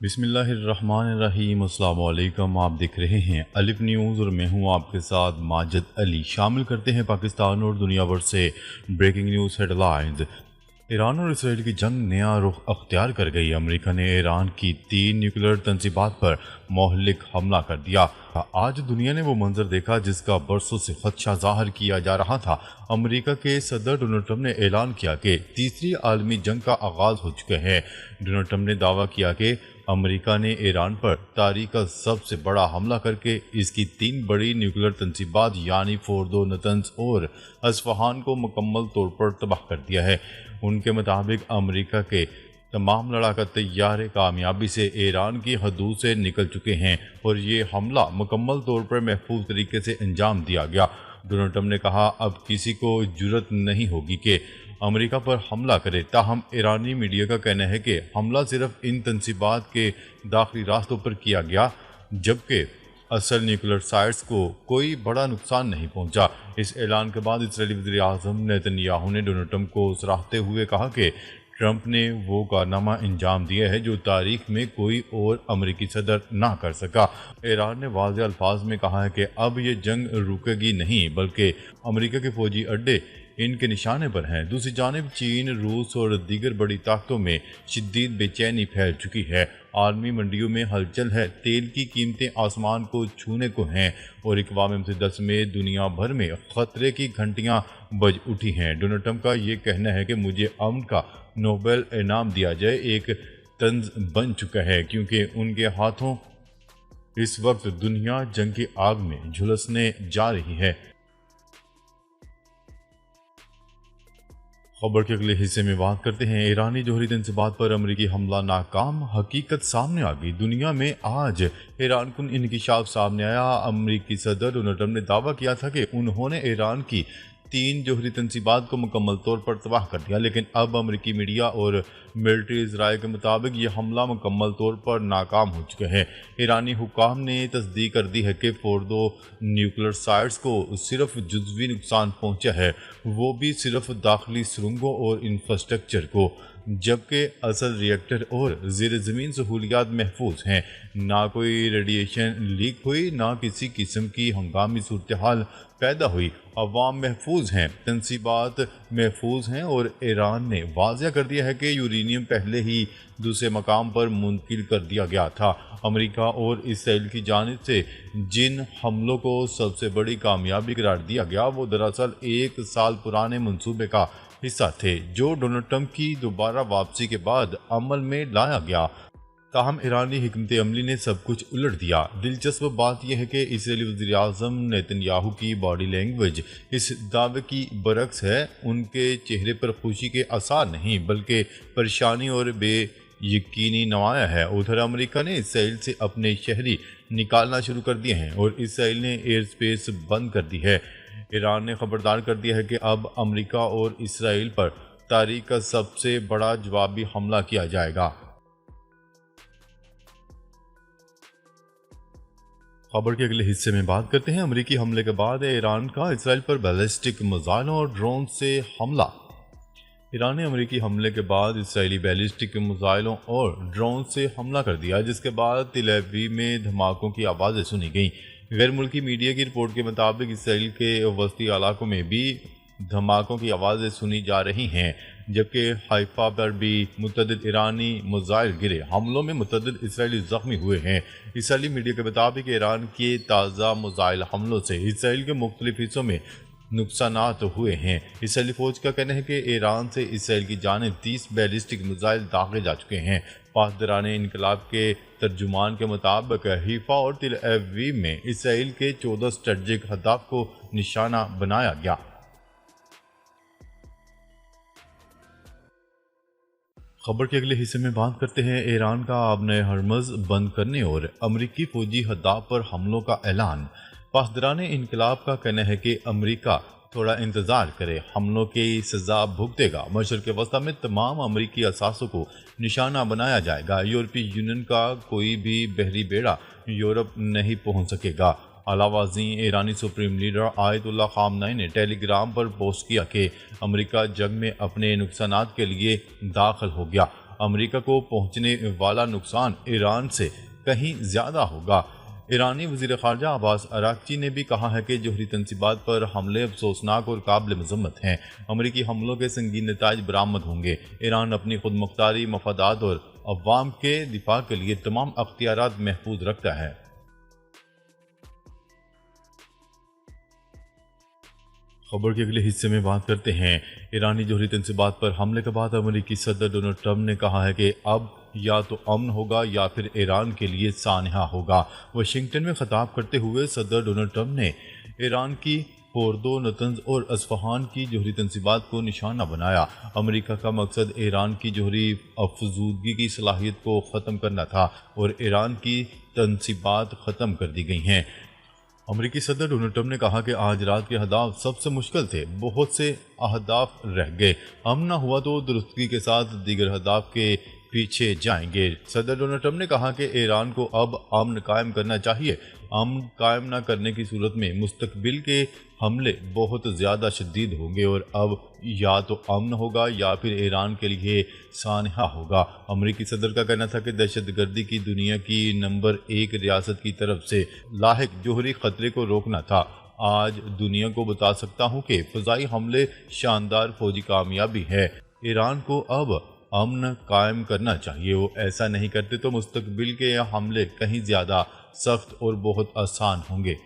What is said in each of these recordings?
बिस्मिल्लाहिर्रहमानिर्रहीम। अस्सलाम वालेकुम। आप देख रहे हैं अलिफ न्यूज़ और मैं हूं आपके साथ माजिद अली। शामिल करते हैं पाकिस्तान और दुनिया भर से ब्रेकिंग न्यूज़ हेडलाइंस। ईरान और इसराइल की जंग नया रुख अख्तियार कर गई। अमेरिका ने ईरान की 3 न्यूक्लियर तंसीबात पर मोहलिक हमला कर दिया। आज दुनिया ने वो मंजर देखा जिसका बरसों से खदशा जाहिर किया जा रहा था। अमेरिका के सदर डोनाल्ड ट्रंप ने ऐलान किया कि तीसरी आलमी जंग का आगाज हो चुका है। डोनाल्ड ट्रंप ने दावा किया कि अमेरिका ने ईरान पर तारीख का सबसे बड़ा हमला करके इसकी 3 बड़ी न्यूक्लियर तंसीबात यानी फोर्दो, नतंज और अस्फहान को मुकम्मल तौर पर तबाह कर दिया है। उनके मुताबिक अमेरिका के तमाम लड़ाका तैयारे कामयाबी से ईरान की हदूद से निकल चुके हैं और ये हमला मुकम्मल तौर पर महफूज तरीके से अंजाम दिया गया। डोनाल्ड ट्रंप ने कहा, अब किसी को जुर्रत नहीं होगी कि अमेरिका पर हमला करे। ताहम ईरानी मीडिया का कहना है कि हमला सिर्फ इन तंसीबात के दाखिली रास्तों पर किया गया, जबकि असल न्यूक्लियर साइट्स को कोई बड़ा नुकसान नहीं पहुंचा। इस ऐलान के बाद इजरायली वज़ीर आज़म नेतन्याहू ने डोनाल्ड ट्रंप को सराहते हुए कहा कि ट्रंप ने वो कारनामा अंजाम दिया है जो तारीख में कोई और अमेरिकी सदर ना कर सका। ईरान ने वाज़ेह अल्फाज में कहा है कि अब ये जंग रुकेगी नहीं, बल्कि अमेरिका के फौजी अड्डे इनके निशाने पर हैं। दूसरी जानिब चीन, रूस और दीगर बड़ी ताकतों में शिद्दत बेचैनी फैल चुकी है। आलमी मंडियों में हलचल है। तेल की कीमतें आसमान को छूने को हैं और अक़वाम मुत्तहिदा समेत दुनिया भर में खतरे की घंटियां बज उठी हैं। डोनाल्ड ट्रंप का ये कहना है कि मुझे अमन का नोबेल इनाम दिया जाए एक तंज बन चुका है, क्योंकि उनके हाथों इस वक्त दुनिया जंग की आग में झुलसने जा रही है। खबर के अगले हिस्से में बात करते हैं ईरानी जौहरी तंसीबात पर अमेरिकी हमला नाकाम। हकीकत सामने आ गई। दुनिया में आज ईरान कुन इंकिशाफ सामने आया। अमेरिकी सदर डोनाल्ड ट्रंप ने दावा किया था कि उन्होंने ईरान की 3 जौहरी तंसीबात को मुकम्मल तौर पर तबाह कर दिया, लेकिन अब अमेरिकी मीडिया और मिलिट्री इजराइल के मुताबिक ये हमला मुकम्मल तौर पर नाकाम हो चुका है। ईरानी हुकाम ने तस्दीक कर दी है कि फोर्दो न्यूक्लियर साइट्स को सिर्फ जुज़वी नुकसान पहुंचा है, वो भी सिर्फ दाखिली सुरंगों और इंफ्रास्ट्रक्चर को, जबकि असल रिएक्टर और ज़ेर ज़मीन सहूलियात महफूज हैं। ना कोई रेडिएशन लीक हुई, ना किसी किस्म की हंगामी सूरत हाल पैदा हुई। अवाम महफूज हैं, तंसीबात महफूज हैं और ईरान ने वाज़ह कर दिया है कि यूरेनियम पहले ही दूसरे मकाम पर मुंतकिल कर दिया गया था। अमेरिका और इसराइल की जानिब से जिन हमलों को सबसे बड़ी कामयाबी करार दिया गया, वो दरअसल 1 साल पुराने मंसूबे का हिस्सा थे, जो डोनाल्ड ट्रंप की दोबारा वापसी के बाद अमल में लाया गया। ताहम ईरानी हिकमत अमली ने सब कुछ उलट दिया। दिलचस्प बात यह है कि इसराइली वज़ीर आज़म नेतन्याहू की बॉडी लैंग्वेज इस दावे की बरक्स है। उनके चेहरे पर खुशी के आसार नहीं, बल्कि परेशानी और बेयकीनी नुमाया है। उधर अमेरिका ने इसराइल से अपने शहरी निकालना शुरू कर दिए हैं और इसराइल ने एयर स्पेस बंद कर दी है। ईरान ने खबरदार कर दिया है कि अब अमेरिका और इसराइल पर तारीख का सबसे बड़ा जवाबी हमला किया जाएगा। खबर के अगले हिस्से में बात करते हैं अमेरिकी हमले के बाद ईरान का इसराइल पर बैलिस्टिक मिसाइलों और ड्रोन से हमला। ईरान ने अमेरिकी हमले के बाद इसराइली बैलिस्टिक मिसाइलों और ड्रोन से हमला कर दिया, जिसके बाद तेल अवीव में धमाकों की आवाज़ें सुनी गईं। गैर मुल्की मीडिया की रिपोर्ट के मुताबिक इसराइल के वस्ती इलाकों में भी धमाकों की आवाज़ें सुनी जा रही हैं, जबकि हाइफा पर भी मुतअद्दिद ईरानी मिसाइल गिरे। हमलों में मुतअद्दिद इसराइली ज़ख्मी हुए हैं। इसराइली मीडिया के मुताबिक ईरान के ताज़ा मिसाइल हमलों से इसराइल के मुख्तलिफ हिस्सों में नुकसानात हुए हैं। इसराइली फौज का कहना है कि ईरान से इसराइल की जानिब 30 बैलिस्टिक मिसाइल दागे जा चुके हैं। पासदारान इनकलाब के तर्जुमान के मुताबिक हाइफा और तेल अवीव में इसराइल के 14 स्ट्रेटजिक अहदाफ को निशाना बनाया गया। खबर के अगले हिस्से में बात करते हैं ईरान का आबने हरमज़ बंद करने और अमरीकी फौजी अहदाफ पर हमलों का ऐलान। पासदारान इनकलाब का कहना है कि अमरीका थोड़ा इंतज़ार करे, हमलों की सज़ा भुगतेगा। मशरिक़ वस्ता में तमाम अमरीकी असासों को निशाना बनाया जाएगा। यूरोपीय यूनियन का कोई भी बहरी बेड़ा यूरोप नहीं पहुँच सकेगा। अलावाज़ी ईरानी सुप्रीम लीडर आयतुल्लाह ख़ामनई ने टेलीग्राम पर पोस्ट किया कि अमेरिका जंग में अपने नुकसानात के लिए दाखिल हो गया। अमेरिका को पहुंचने वाला नुकसान ईरान से कहीं ज्यादा होगा। ईरानी वज़ीर ख़ारजा अब्बास अराक़ची ने भी कहा है कि जोहरी तंसीबात पर हमले अफसोसनाक और काबिल मज़म्मत हैं। अमरीकी हमलों के संगीन नताइज बरामद होंगे। ईरान अपनी खुद मुख्तारी, मफादात और अवाम के दिफा के लिए तमाम अख्तियारात महफूज रखता है। खबर के अगले हिस्से में बात करते हैं ईरानी जोहरी तंसीबात पर हमले के बाद अमेरिकी सदर डोनाल्ड ट्रंप ने कहा है कि अब या तो अमन होगा या फिर ईरान के लिए सानहा होगा। वाशिंगटन में खिताब करते हुए सदर डोनाल्ड ट्रंप ने ईरान की फोर्दो, नतंज और अस्फहान की जोहरी तंसीबात को निशाना बनाया। अमेरिका का मकसद ईरान की जोहरी अफजूदगी की सलाहियत को ख़त्म करना था और ईरान की तंसीबात ख़त्म कर दी गई हैं। अमेरिकी सदर डोनाल्ड ट्रंप ने कहा कि आज रात के अहदाफ सबसे मुश्किल थे, बहुत से अहदाफ रह गए, अमन न हुआ तो दुरुस्तगी के साथ दीगर अहदाफ के पीछे जाएंगे। सदर डोनाल्ड ट्रंप ने कहा कि ईरान को अब अमन कायम करना चाहिए। अमन कायम न करने की सूरत में मुस्तकबिल के हमले बहुत ज़्यादा शदीद होंगे और अब या तो अमन होगा या फिर ईरान के लिए सानहा होगा। अमेरिकी सदर का कहना था कि दहशतगर्दी की दुनिया की नंबर 1 रियासत की तरफ से लाहिक जोहरी खतरे को रोकना था। आज दुनिया को बता सकता हूँ कि फ़ज़ाई हमले शानदार फौजी कामयाबी है। ईरान को अब अमन कायम करना चाहिए। वो ऐसा नहीं करते तो मुस्तकबिल के हमले कहीं ज़्यादा सख्त और बहुत आसान होंगे।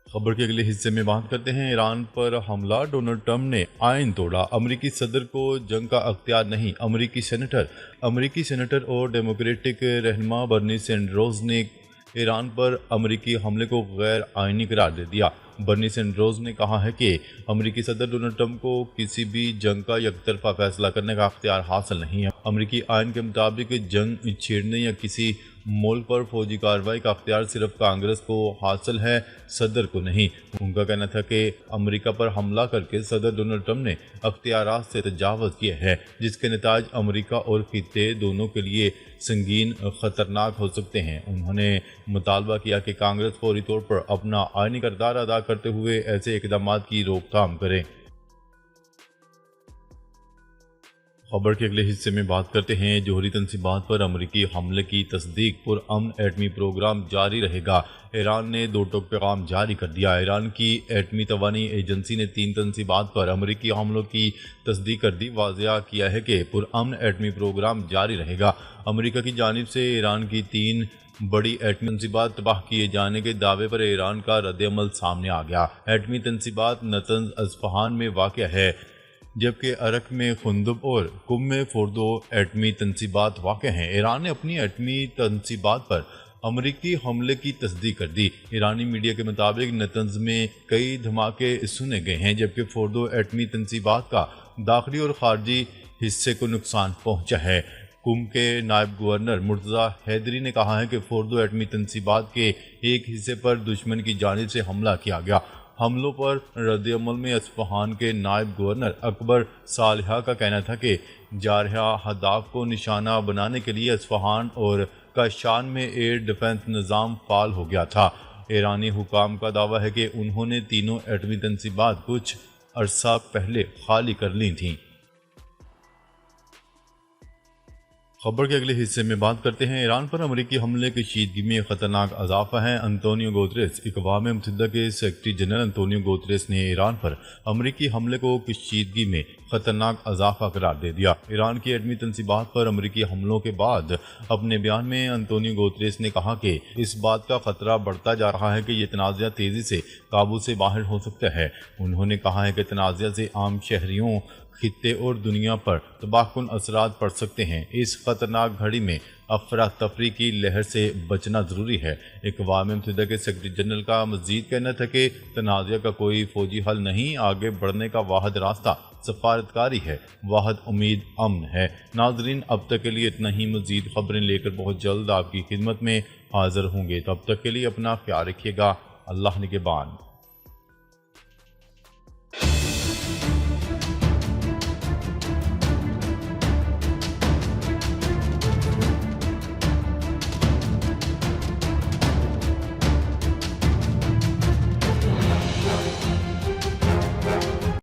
खबर के अगले हिस्से में बात करते हैं ईरान पर हमला, डोनाल्ड ट्रंप ने आइन तोड़ा, अमेरिकी सदर को जंग का अख्तियार नहीं। अमेरिकी सेनेटर और डेमोक्रेटिक रहनुमा बर्नी सैंडर्स ने ईरान पर अमेरिकी हमले को गैर आइनी करार दे दिया। बर्नी सैंडर्स ने कहा है कि अमेरिकी सदर डोनाल्ड ट्रंप को किसी भी जंग का एकतरफा फैसला करने का अख्तियार हासिल नहीं है। अमेरिकी आइन के मुताबिक जंग छेड़ने या किसी मुल्क पर फौजी कार्रवाई का अख्तियार सिर्फ कांग्रेस को हासिल है, सदर को नहीं। उनका कहना था कि अमेरिका पर हमला करके सदर डोनाल्ड ट्रंप ने अख्तियारात से तजावज़ किया है, जिसके नताज अमेरिका और खित्ते दोनों के लिए संगीन खतरनाक हो सकते हैं। उन्होंने मुतालबा किया कि कांग्रेस फौरी तौर पर अपना आइनी किरदार अदा करते हुए ऐसे इक़दाम की रोकथाम करे। खबर के अगले हिस्से में बात करते हैं जोहरी तंसीबात पर अमेरिकी हमले की तस्दीक, पुरअमन एटमी प्रोग्राम जारी रहेगा। ईरान ने 2 टोक पैगाम जारी कर दिया। ईरान की एटमी तवानी एजेंसी ने 3 तंसीबात पर अमेरिकी हमलों की तस्दीक कर दी। वाज़ेह किया है कि पुरअमन एटमी प्रोग्राम जारी रहेगा। अमेरिका की जानिब से ईरान की 3 बड़ी एटमी तंसीबात तबाह किए जाने के दावे पर ईरान का रद्द-ए-अमल सामने आ गया। एटमी तंसीबात नतंज, अस्फहान में वाक़या है, जबकि अरक में खुंदुब और कुम में फोर्दो एटमी तंसीबात वाक़ हैं। ईरान ने अपनी एटमी तंसीबात पर अमेरिकी हमले की तस्दीक कर दी। ईरानी मीडिया के मुताबिक नतंज में कई धमाके सुने गए हैं, जबकि फोर्दो एटमी तंसीबात का दाखिली और खारजी हिस्से को नुकसान पहुँचा है। कुम के नायब गवर्नर मुर्तज़ा हैदरी ने कहा है कि फोर्दो एटमी तंसीबात के एक हिस्से पर दुश्मन की जानिब से हमला किया गया। हमलों पर रद्द-ए-अमल में अस्फहान के नायब गवर्नर अकबर सालिहा का कहना था कि जारहा हदाफ को निशाना बनाने के लिए अस्फहान और काशान में एयर डिफेंस निज़ाम फाल हो गया था। ईरानी हुकाम का दावा है कि उन्होंने तीनों एटमी तंसीबात कुछ अरसा पहले खाली कर ली थीं। खबर के अगले हिस्से में बात करते हैं ईरान पर अमेरिकी हमले की शीदगी में खतरनाक इजाफा है। अंतोनियो गुतेरेस, अक़वाम मुत्तहिदा के सेक्रेटरी जनरल अंतोनियो गुतेरेस ने ईरान पर अमेरिकी हमले को कशीदगी में खतरनाक इजाफा करार दे दिया। ईरान की एटमी तंसीबात पर अमेरिकी हमलों के बाद अपने बयान में अंतोनियो गुतेरेस ने कहा कि इस बात का खतरा बढ़ता जा रहा है कि यह तनाज़ा तेज़ी से काबू से बाहर हो सकता है। उन्होंने कहा है कि तनाज़ा से आम शहरियों, खित्ते और दुनिया पर तबाहकुन असरात पड़ सकते हैं। इस खतरनाक घड़ी में अफरा तफरी की लहर से बचना ज़रूरी है। अक़वाम मुत्तहिदा के सेक्रेटरी जनरल का मज़ीद कहना था कि तनाज़ा का कोई फ़ौजी हल नहीं, आगे बढ़ने का वाहिद रास्ता सफारतकारी है, वाहिद उम्मीद अमन है। नाजरीन, अब तक के लिए इतना ही। मज़ीद खबरें लेकर बहुत जल्द आपकी खिदमत में हाज़िर होंगे। तब तक के लिए अपना ख्याल रखिएगा। अल्लाह निगहबान।